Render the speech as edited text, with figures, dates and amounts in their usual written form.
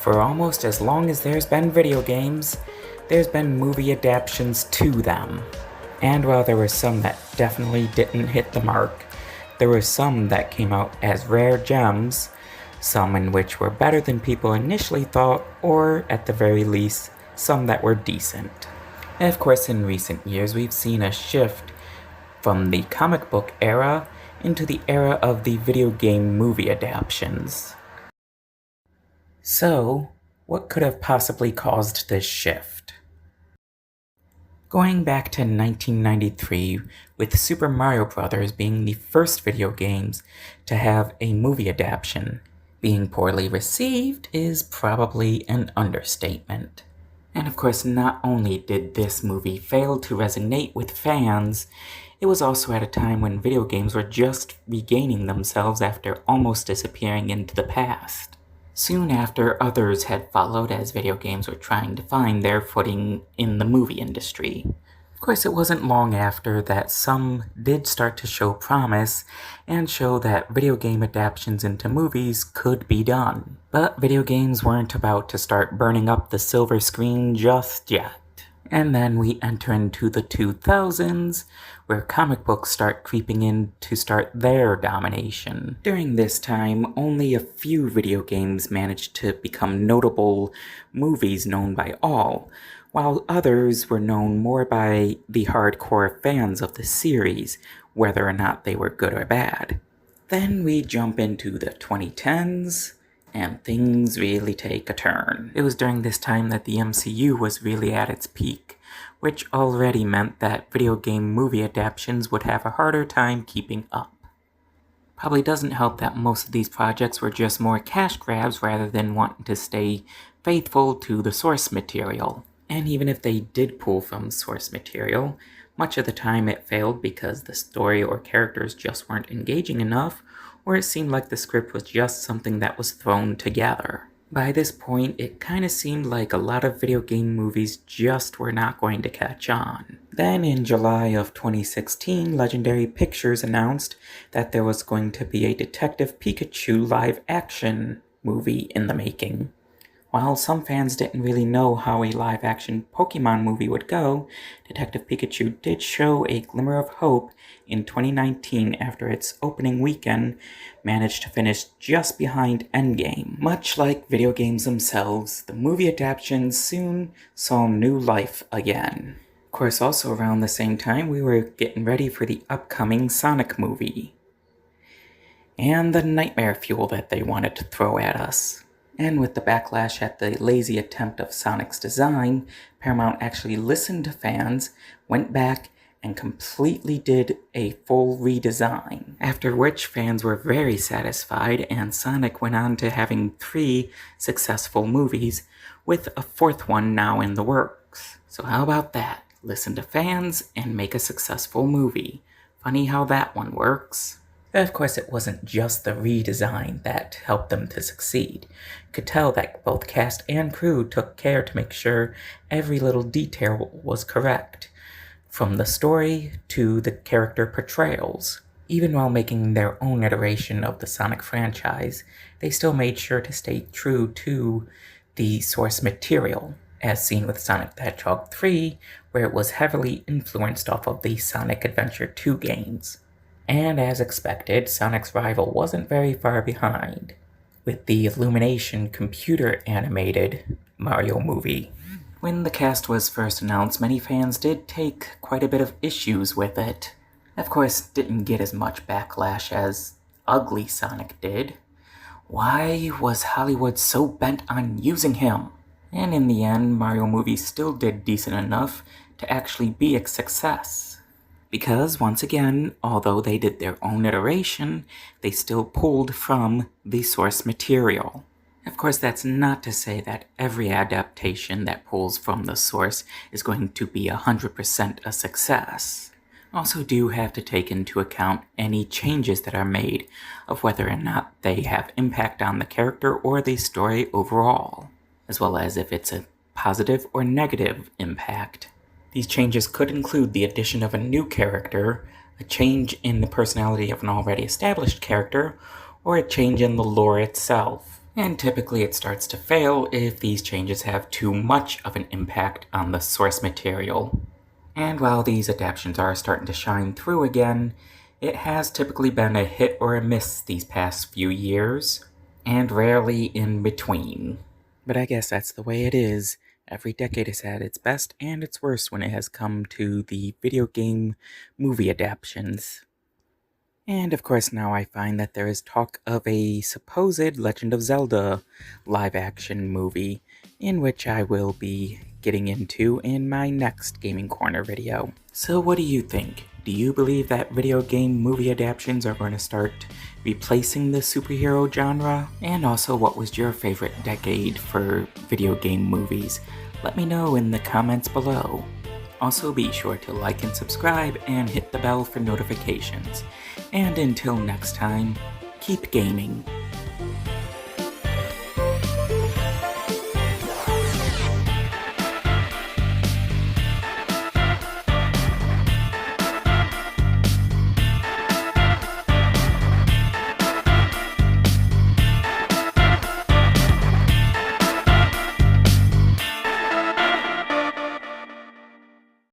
For almost as long as there's been video games, there's been movie adaptations to them. And while there were some that definitely didn't hit the mark, there were some that came out as rare gems, some in which were better than people initially thought, or at the very least, some that were decent. And of course, in recent years, we've seen a shift from the comic book era into the era of the video game movie adaptations. So, what could have possibly caused this shift? Going back to 1993, with Super Mario Bros. Being the first video games to have a movie adaptation, being poorly received is probably an understatement. And of course, not only did this movie fail to resonate with fans, it was also at a time when video games were just regaining themselves after almost disappearing into the past. Soon after, others had followed as video games were trying to find their footing in the movie industry. Of course, it wasn't long after that some did start to show promise and show that video game adaptations into movies could be done. But video games weren't about to start burning up the silver screen just yet. And then we enter into the 2000s, where comic books start creeping in to start their domination. During this time, only a few video games managed to become notable movies known by all, while others were known more by the hardcore fans of the series, whether or not they were good or bad. Then we jump into the 2010s, and things really take a turn. It was during this time that the MCU was really at its peak, which already meant that video game movie adaptations would have a harder time keeping up. Probably doesn't help that most of these projects were just more cash grabs rather than wanting to stay faithful to the source material. And even if they did pull from source material, much of the time it failed because the story or characters just weren't engaging enough, or it seemed like the script was just something that was thrown together. By this point, it kinda seemed like a lot of video game movies just were not going to catch on. Then in July of 2016, Legendary Pictures announced that there was going to be a Detective Pikachu live-action movie in the making. While some fans didn't really know how a live-action Pokemon movie would go, Detective Pikachu did show a glimmer of hope in 2019 after its opening weekend managed to finish just behind Endgame. Much like video games themselves, the movie adaptations soon saw new life again. Of course, also around the same time, we were getting ready for the upcoming Sonic movie, and the nightmare fuel that they wanted to throw at us. And with the backlash at the lazy attempt of Sonic's design, Paramount actually listened to fans, went back, and completely did a full redesign. After which fans were very satisfied, and Sonic went on to having 3 successful movies, with a 4th one now in the works. So how about that? Listen to fans and make a successful movie. Funny how that one works. Of course, it wasn't just the redesign that helped them to succeed. You could tell that both cast and crew took care to make sure every little detail was correct, from the story to the character portrayals. Even while making their own iteration of the Sonic franchise, they still made sure to stay true to the source material, as seen with Sonic the Hedgehog 3, where it was heavily influenced off of the Sonic Adventure 2 games. And as expected, Sonic's rival wasn't very far behind, with the Illumination computer-animated Mario movie. When the cast was first announced, many fans did take quite a bit of issues with it. Of course, didn't get as much backlash as Ugly Sonic did. Why was Hollywood so bent on using him? And in the end, Mario movie still did decent enough to actually be a success. Because, once again, although they did their own iteration, they still pulled from the source material. Of course, that's not to say that every adaptation that pulls from the source is going to be 100% a success. Also do have to take into account any changes that are made of whether or not they have impact on the character or the story overall, as well as if it's a positive or negative impact. These changes could include the addition of a new character, a change in the personality of an already established character, or a change in the lore itself. And typically it starts to fail if these changes have too much of an impact on the source material. And while these adaptations are starting to shine through again, it has typically been a hit or a miss these past few years, and rarely in between. But I guess that's the way it is. Every decade has had its best and its worst when it has come to the video game movie adaptations. And of course, now I find that there is talk of a supposed Legend of Zelda live action movie, in which I will be getting into in my next Gaming Corner video. So, what do you think? Do you believe that video game movie adaptations are going to start replacing the superhero genre? And also, what was your favorite decade for video game movies? Let me know in the comments below. Also, be sure to like and subscribe and hit the bell for notifications. And until next time, keep gaming.